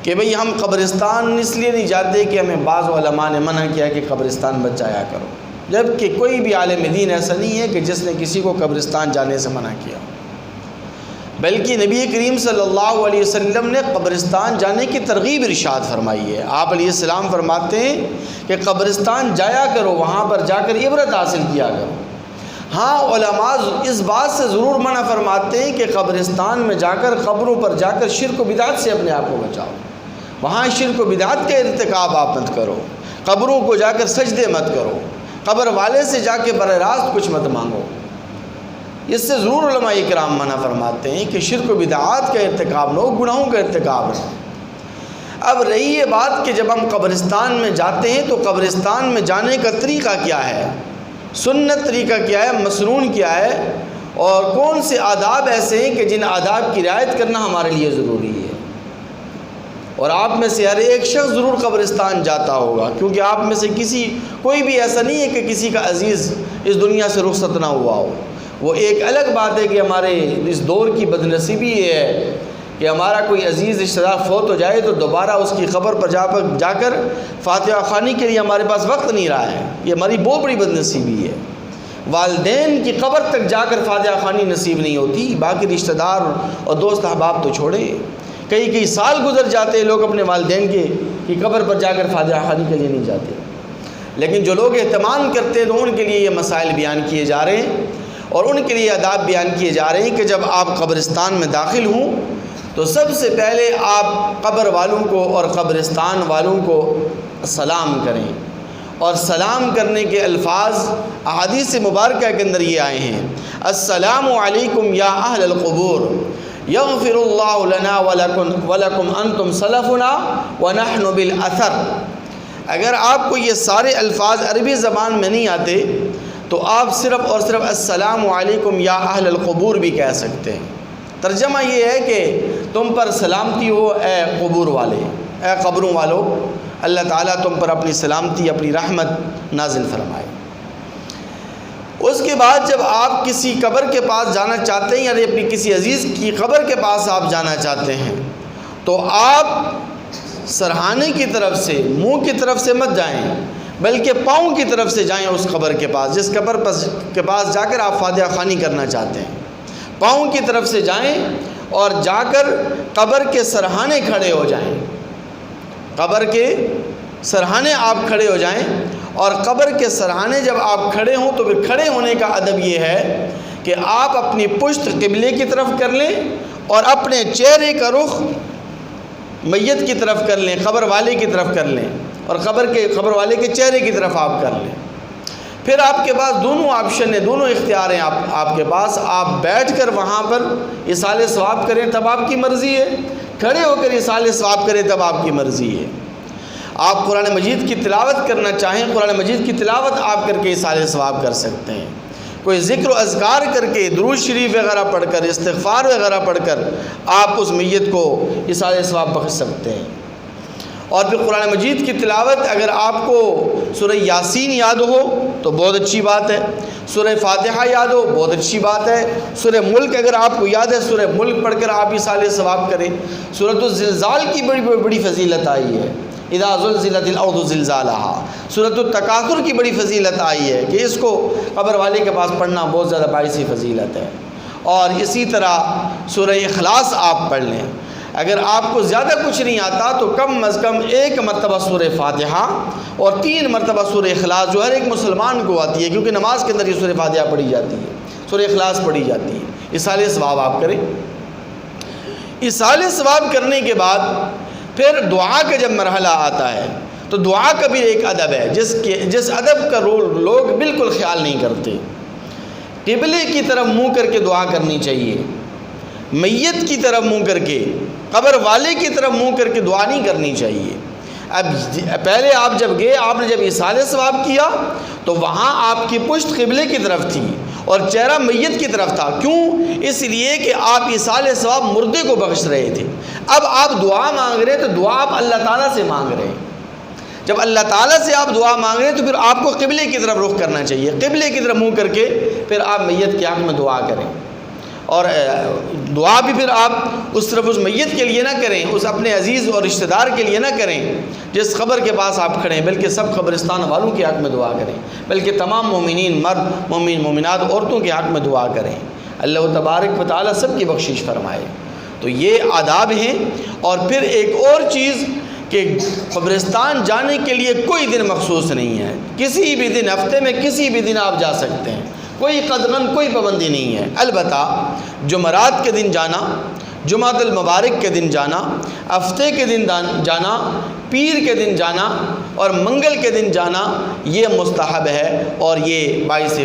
کہ بھئی ہم قبرستان اس لیے نہیں جاتے کہ ہمیں بعض علماء نے منع کیا کہ قبرستان مت جایا کرو، جبکہ کوئی بھی عالم دین ایسا نہیں ہے کہ جس نے کسی کو قبرستان جانے سے منع کیا، بلکہ نبی کریم صلی اللہ علیہ وسلم نے قبرستان جانے کی ترغیب ارشاد فرمائی ہے۔ آپ علیہ السلام فرماتے ہیں کہ قبرستان جایا کرو، وہاں پر جا کر عبرت حاصل کیا کرو۔ ہاں علماء اس بات سے ضرور منع فرماتے ہیں کہ قبرستان میں جا کر، قبروں پر جا کر شرک و بدعت سے اپنے آپ کو بچاؤ، وہاں شرک و بدعت کا ارتکاب آپ مت کرو، قبروں کو جا کر سجدے مت کرو، قبر والے سے جا کے براہ راست کچھ مت مانگو۔ اس سے ضرور علماء کرام منع فرماتے ہیں کہ شرک و بدعات کا ارتکاب نہ ہو، گناہوں کا ارتکاب ہے۔ اب رہی یہ بات کہ جب ہم قبرستان میں جاتے ہیں تو قبرستان میں جانے کا طریقہ کیا ہے، سنت طریقہ کیا ہے، مسنون کیا ہے، اور کون سے آداب ایسے ہیں کہ جن آداب کی رعایت کرنا ہمارے لیے ضروری ہے۔ اور آپ میں سے ہر ایک شخص ضرور قبرستان جاتا ہوگا، کیونکہ آپ میں سے کوئی بھی ایسا نہیں ہے کہ کسی کا عزیز اس دنیا سے رخصت نہ ہوا ہو۔ وہ ایک الگ بات ہے کہ ہمارے اس دور کی بدنصیبی یہ ہے کہ ہمارا کوئی عزیز رشتہ دار فوت ہو جائے تو دوبارہ اس کی قبر پر جا کر فاتحہ خوانی کے لیے ہمارے پاس وقت نہیں رہا ہے۔ یہ ہماری بہت بڑی بدنصیبی ہے۔ والدین کی قبر تک جا کر فاتحہ خوانی نصیب نہیں ہوتی، باقی رشتہ دار اور دوست احباب تو چھوڑے، کئی سال گزر جاتے ہیں لوگ اپنے والدین کی قبر پر جا کر فاتحہ خوانی کے لیے نہیں جاتے۔ لیکن جو لوگ اہتمام کرتے ہیں تو ان کے لیے یہ مسائل بیان کیے جا رہے ہیں اور ان کے لیے آداب بیان کیے جا رہے ہیں کہ جب آپ قبرستان میں داخل ہوں تو سب سے پہلے آپ قبر والوں کو اور قبرستان والوں کو سلام کریں، اور سلام کرنے کے الفاظ احادیث مبارکہ کے اندر یہ آئے ہیں: السلام علیکم یا اہل القبور، یغفر اللہ لنا ولکم انتم سلفنا ونحن بالاثر۔ اگر آپ کو یہ سارے الفاظ عربی زبان میں نہیں آتے تو آپ صرف اور صرف السلام علیکم یا اہل القبور بھی کہہ سکتے ہیں۔ ترجمہ یہ ہے کہ تم پر سلامتی ہو اے قبور والے، اے قبروں والو، اللہ تعالیٰ تم پر اپنی سلامتی، اپنی رحمت نازل فرمائے۔ اس کے بعد جب آپ کسی قبر کے پاس جانا چاہتے ہیں، یعنی اپنی کسی عزیز کی قبر کے پاس آپ جانا چاہتے ہیں، تو آپ سرہانے کی طرف سے، منہ کی طرف سے مت جائیں، بلکہ پاؤں کی طرف سے جائیں اس قبر کے پاس، جس قبر کے پاس جا کر آپ فاتحہ خوانی کرنا چاہتے ہیں۔ پاؤں کی طرف سے جائیں اور جا کر قبر کے سرہانے کھڑے ہو جائیں، قبر کے سرہانے آپ کھڑے ہو جائیں، اور قبر کے سرہانے جب آپ کھڑے ہوں تو پھر کھڑے ہونے کا ادب یہ ہے کہ آپ اپنی پشت قبلے کی طرف کر لیں اور اپنے چہرے کا رخ میت کی طرف کر لیں، قبر والے کی طرف کر لیں، اور قبر والے کے چہرے کی طرف آپ کر لیں۔ پھر آپ کے پاس دونوں آپشن ہیں، دونوں اختیار ہیں آپ کے پاس۔ آپ بیٹھ کر وہاں پر ایصال ثواب کریں تب آپ کی مرضی ہے، کھڑے ہو کر ایصال ثواب کریں تب آپ کی مرضی ہے۔ آپ قرآن مجید کی تلاوت کرنا چاہیں، قرآن مجید کی تلاوت آپ کر کے ایصال ثواب کر سکتے ہیں۔ کوئی ذکر و اذکار کر کے، درود شریف وغیرہ پڑھ کر، استغفار وغیرہ پڑھ کر آپ اس میت کو ایصال ثواب بخش سکتے ہیں۔ اور پھر قرآن مجید کی تلاوت اگر آپ کو سورہ یاسین یاد ہو تو بہت اچھی بات ہے، سورہ فاتحہ یاد ہو بہت اچھی بات ہے، سورہ ملک اگر آپ کو یاد ہے سورہ ملک پڑھ کر آپ ایصال ثواب کریں۔ سورۃ الزلزال کی بڑی فضیلت آئی ہے، اذا زلزلت الارض زلزالہا۔ سورۃ التکاثر کی بڑی فضیلت آئی ہے کہ اس کو قبر والے کے پاس پڑھنا بہت زیادہ باعث فضیلت ہے۔ اور اسی طرح سورہ اخلاص آپ پڑھ لیں۔ اگر آپ کو زیادہ کچھ نہیں آتا تو کم از کم 1 مرتبہ سورہ فاتحہ اور 3 مرتبہ سورہ اخلاص، جو ہر ایک مسلمان کو آتی ہے کیونکہ نماز کے اندر یہ سورہ فاتحہ پڑھی جاتی ہے، سورہ اخلاص پڑھی جاتی ہے، ایصال ثواب آپ کریں۔ ایصال ثواب کرنے کے بعد پھر دعا کا جب مرحلہ آتا ہے تو دعا کا بھی ایک ادب ہے جس ادب کا لوگ بالکل خیال نہیں کرتے۔ قبلے کی طرف منہ کر کے دعا کرنی چاہیے، میت کی طرف منہ کر کے، قبر والے کی طرف منہ کر کے دعا نہیں کرنی چاہیے۔ اب پہلے آپ جب گئے، آپ نے جب ایصال ثواب کیا تو وہاں آپ کی پشت قبلے کی طرف تھی اور چہرہ میت کی طرف تھا۔ کیوں؟ اس لیے کہ آپ ایصال ثواب مردے کو بخش رہے تھے۔ اب آپ دعا مانگ رہے تو دعا آپ اللہ تعالیٰ سے مانگ رہے ہیں۔ جب اللہ تعالیٰ سے آپ دعا مانگ رہے ہیں تو پھر آپ کو قبلے کی طرف رخ کرنا چاہیے، قبلے کی طرف منہ کر کے پھر آپ میت کے حق میں دعا کریں۔ اور دعا بھی پھر آپ صرف اس میت کے لیے نہ کریں، اس اپنے عزیز اور رشتہ دار کے لیے نہ کریں جس قبر کے پاس آپ کھڑے ہیں، بلکہ سب قبرستان والوں کے حق میں دعا کریں، بلکہ تمام مومنین مرد، مومن مومنات عورتوں کے حق میں دعا کریں، اللہ تبارک و تعالیٰ سب کی بخشش فرمائے۔ تو یہ آداب ہیں۔ اور پھر ایک اور چیز کہ قبرستان جانے کے لیے کوئی دن مخصوص نہیں ہے، کسی بھی دن، ہفتے میں کسی بھی دن آپ جا سکتے ہیں، کوئی قدغن کوئی پابندی نہیں ہے۔ البتہ جمعرات کے دن جانا، جمعۃ المبارک کے دن جانا، ہفتے کے دن جانا، پیر کے دن جانا اور منگل کے دن جانا یہ مستحب ہے اور یہ باعث